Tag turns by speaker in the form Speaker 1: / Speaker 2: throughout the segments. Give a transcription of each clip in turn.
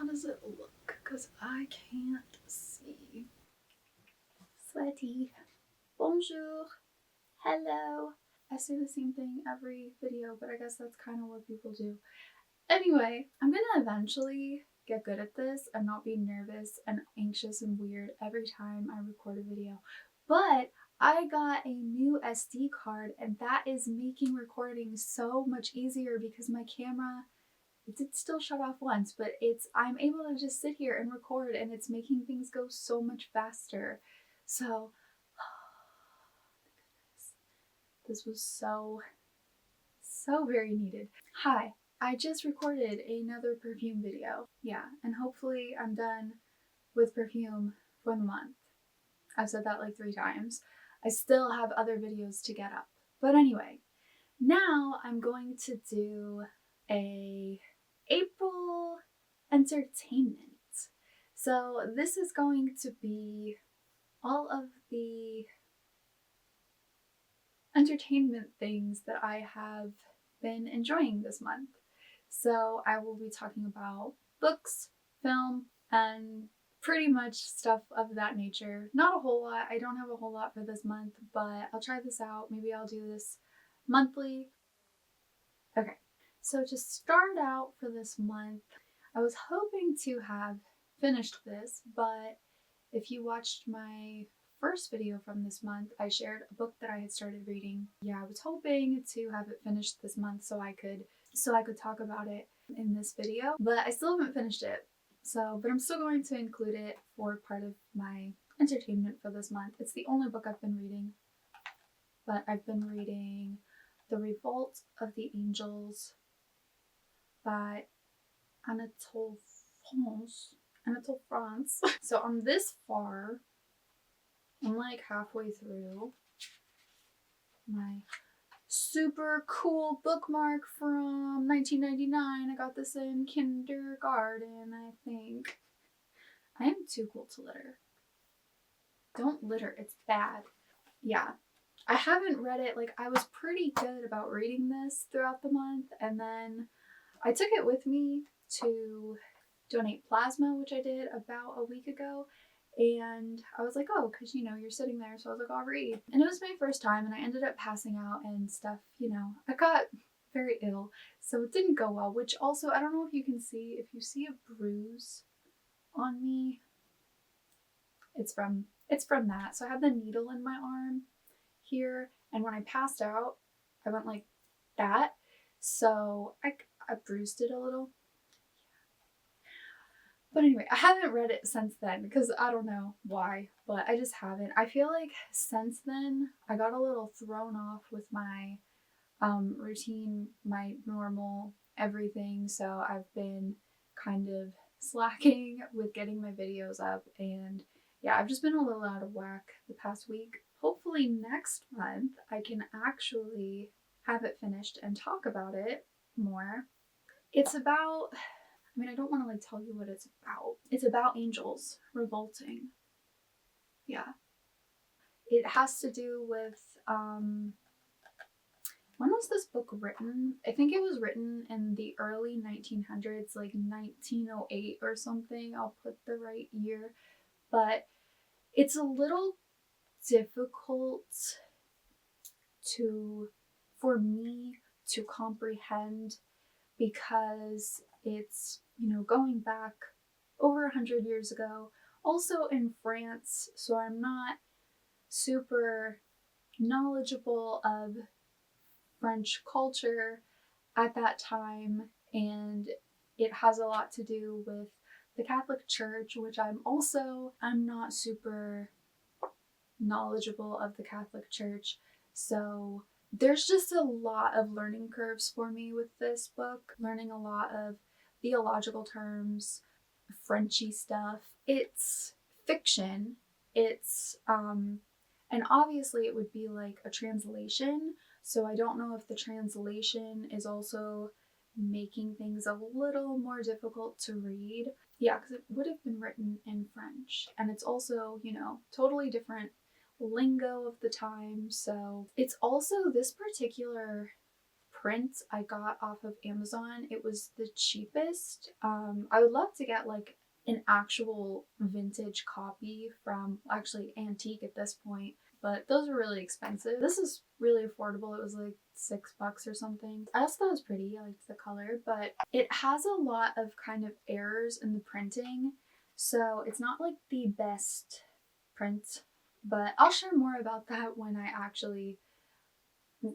Speaker 1: How does it look? Because I can't see. Sweaty. Bonjour. Hello. I say the same thing every video, but I guess that's kind of what people do. Anyway, I'm gonna eventually get good at this and not be nervous and anxious and weird every time I record a video. But I got a new SD card and that is making recording so much easier because my camera, it did still shut off once, but I'm able to just sit here and record and it's making things go so much faster. So, this was so very needed. Hi, I just recorded another perfume video. Yeah, and hopefully I'm done with perfume for the month. I've said that like 3 times. I still have other videos to get up. But anyway, now I'm going to do a April entertainment. So this is going to be all of the entertainment things that I have been enjoying this month. So I will be talking about books, film, and pretty much stuff of that nature. Not a whole lot. I don't have a whole lot for this month, but I'll try this out. Maybe I'll do this monthly. Okay, so to start out for this month, I was hoping to have finished this, but if you watched my first video from this month, I shared a book that I had started reading. Yeah, I was hoping to have it finished this month so I could talk about it in this video, but I still haven't finished it. But I'm still going to include it for part of my entertainment for this month. It's the only book I've been reading, but I've been reading The Revolt of the Angels by Anatole France. So I'm this far. I'm like halfway through my super cool bookmark from 1999. I got this in kindergarten, I think. I am too cool to litter. Don't litter, it's bad. Yeah, I haven't read it. Like, I was pretty good about reading this throughout the month, and then I took it with me to donate plasma, which I did about a week ago. And I was like, oh, because, you know, you're sitting there. So I was like, I'll read. And it was my first time and I ended up passing out and stuff, you know. I got very ill, so it didn't go well, which also, I don't know if you can see, if you see a bruise on me, it's from that. So I had the needle in my arm here, and when I passed out, I went like that. So I bruised it a little. But anyway, I haven't read it since then because I don't know why, but I just haven't. I feel like since then, I got a little thrown off with my routine, my normal everything. So I've been kind of slacking with getting my videos up. And yeah, I've just been a little out of whack the past week. Hopefully next month, I can actually have it finished and talk about it more. It's about... I mean, I don't want to like tell you what it's about. It's about angels revolting. Yeah. It has to do with, when was this book written? I think it was written in the early 1900s, like 1908 or something. I'll put the right year. But it's a little difficult for me to comprehend because it's, you know, going back over 100 years ago, also in France, so I'm not super knowledgeable of French culture at that time, and it has a lot to do with the Catholic Church, which I'm not super knowledgeable of the Catholic Church, so there's just a lot of learning curves for me with this book, learning a lot of theological terms, Frenchy stuff. It's fiction. It's, and obviously it would be like a translation, so I don't know if the translation is also making things a little more difficult to read. Yeah, because it would have been written in French, and it's also, you know, totally different lingo of the time. So it's also, this particular print I got off of Amazon. It was the cheapest. I would love to get like an actual vintage copy from, actually antique at this point, but those are really expensive. This is really affordable. It was like $6 or something. I also thought it was pretty. I liked the color, but it has a lot of kind of errors in the printing, so it's not like the best print, but I'll share more about that when I actually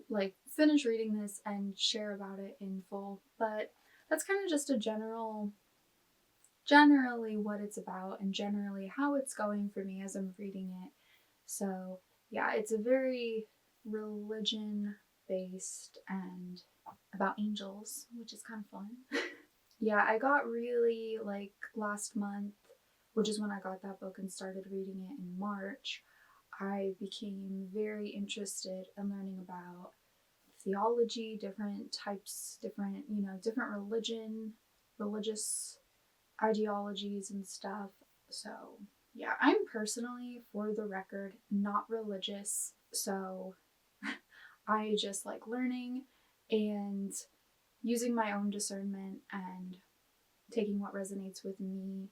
Speaker 1: like finish reading this and share about it in full. But that's kind of just a generally what it's about and generally how it's going for me as I'm reading it. So yeah, it's a very religion based and about angels, which is kind of fun. Yeah, I got really, like, last month, which is when I got that book and started reading it in March, I became very interested in learning about theology, different types, different religious ideologies and stuff. So yeah, I'm personally, for the record, not religious. So I just like learning and using my own discernment and taking what resonates with me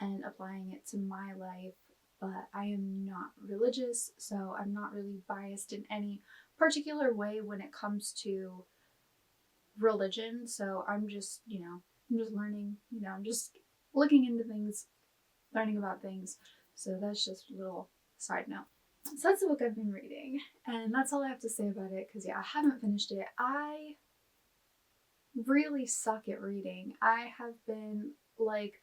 Speaker 1: and applying it to my life. But I am not religious, so I'm not really biased in any particular way when it comes to religion. So I'm just, I'm just learning, I'm just looking into things, learning about things. So that's just a little side note. So that's the book I've been reading, and that's all I have to say about it, because yeah, I haven't finished it. I really suck at reading. I have been like,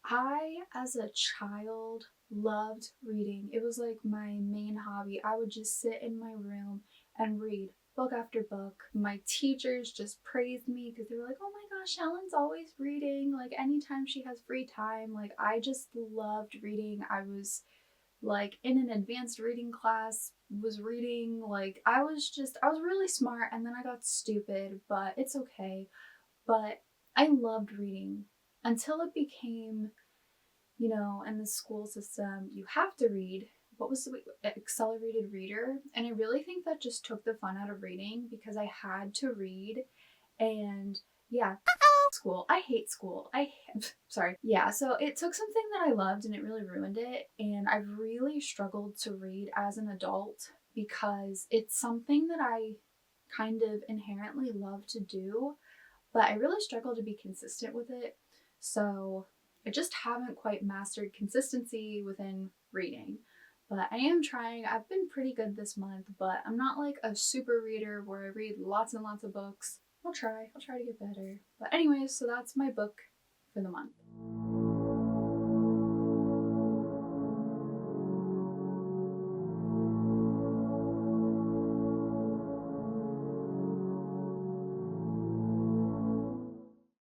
Speaker 1: I, as a child, loved reading. It was like my main hobby. I would just sit in my room and read book after book. My teachers just praised me because they were like, oh my gosh, SHALIN's always reading. Like anytime she has free time, like I just loved reading. I was like in an advanced reading class, was reading, like I was really smart, and then I got stupid, but it's okay. But I loved reading until it became, in the school system, you have to read. What was the accelerated reader? And I really think that just took the fun out of reading because I had to read. And yeah, school. I hate school. Sorry. Yeah, so it took something that I loved and it really ruined it. And I've really struggled to read as an adult because it's something that I kind of inherently love to do, but I really struggle to be consistent with it. So I just haven't quite mastered consistency within reading. But I am trying. I've been pretty good this month, but I'm not like a super reader where I read lots and lots of books. I'll try to get better. But anyways, so that's my book for the month.